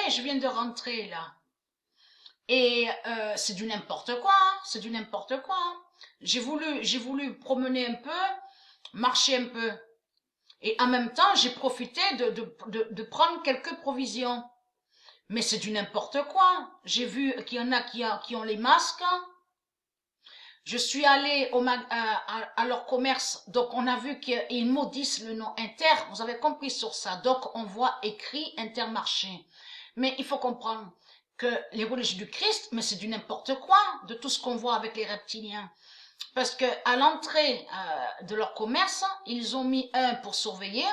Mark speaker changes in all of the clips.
Speaker 1: je viens de rentrer là. Et c'est du n'importe quoi, hein, c'est du n'importe quoi. Hein. J'ai voulu promener un peu, marcher un peu. Et en même temps, j'ai profité de prendre quelques provisions. Mais c'est du n'importe quoi. J'ai vu qu'il y en a qui ont les masques. Je suis allée à leur commerce, donc on a vu qu'ils maudissent le nom Inter. Vous avez compris sur ça. Donc on voit écrit Intermarché. Mais il faut comprendre que les religieux du Christ, mais c'est du n'importe quoi de tout ce qu'on voit avec les reptiliens. Parce que à l'entrée de leur commerce, ils ont mis un pour surveiller,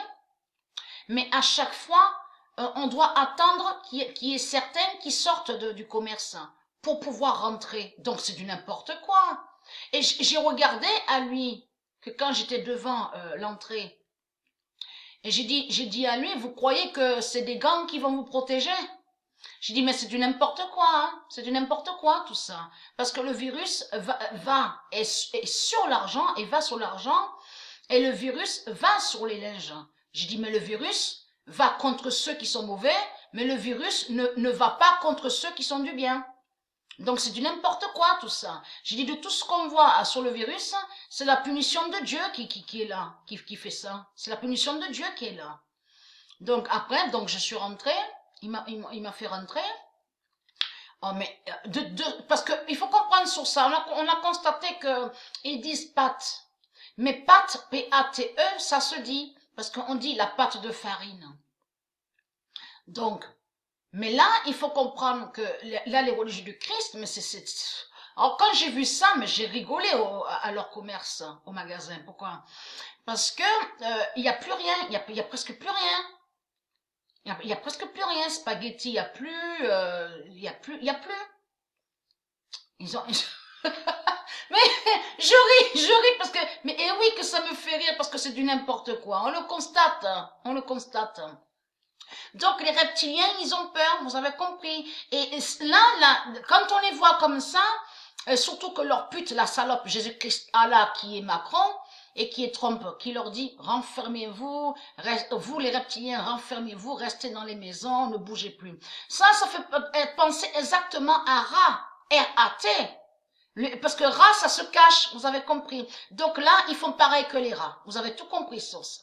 Speaker 1: mais à chaque fois, on doit attendre qu'il y ait certains qui sortent du commerce pour pouvoir rentrer. Donc c'est du n'importe quoi. Et j'ai regardé à lui que quand j'étais devant l'entrée, et j'ai dit à lui, vous croyez que c'est des gangs qui vont vous protéger? J'ai dit, mais c'est du n'importe quoi, hein? C'est du n'importe quoi tout ça. Parce que le virus est sur l'argent et va sur l'argent, et le virus va sur les linges. J'ai dit, mais le virus va contre ceux qui sont mauvais, mais le virus ne va pas contre ceux qui sont du bien. Donc c'est du n'importe quoi tout ça. J'ai dit, de tout ce qu'on voit sur le virus, c'est la punition de Dieu qui est là, qui fait ça. C'est la punition de Dieu qui est là. Donc après, donc je suis rentrée, il m'a fait rentrer. Oh mais parce que il faut comprendre sur ça. On a constaté que ils disent pâte, mais pâte P-A-T-E, ça se dit parce qu'on dit la pâte de farine. Donc, mais là il faut comprendre que là les religieux du Christ, mais c'est alors quand j'ai vu ça, mais j'ai rigolé à leur commerce, au magasin. Pourquoi? Parce que il y a plus rien, il y a presque plus rien. Il y a presque plus rien, spaghetti, il y a plus, il y a plus. Ils ont, mais je ris parce que, mais eh oui que ça me fait rire parce que c'est du n'importe quoi. On le constate, on le constate. Donc les reptiliens, ils ont peur, vous avez compris. Et là, quand on les voit comme ça, surtout que leur pute, la salope Jésus-Christ Allah qui est Macron, et qui est Trump, qui leur dit renfermez-vous, vous les reptiliens, renfermez-vous, restez dans les maisons, ne bougez plus. Ça fait penser exactement à Ra, R-A-T, parce que Ra, ça se cache, vous avez compris. Donc là, ils font pareil que les rats. Vous avez tout compris sur ça.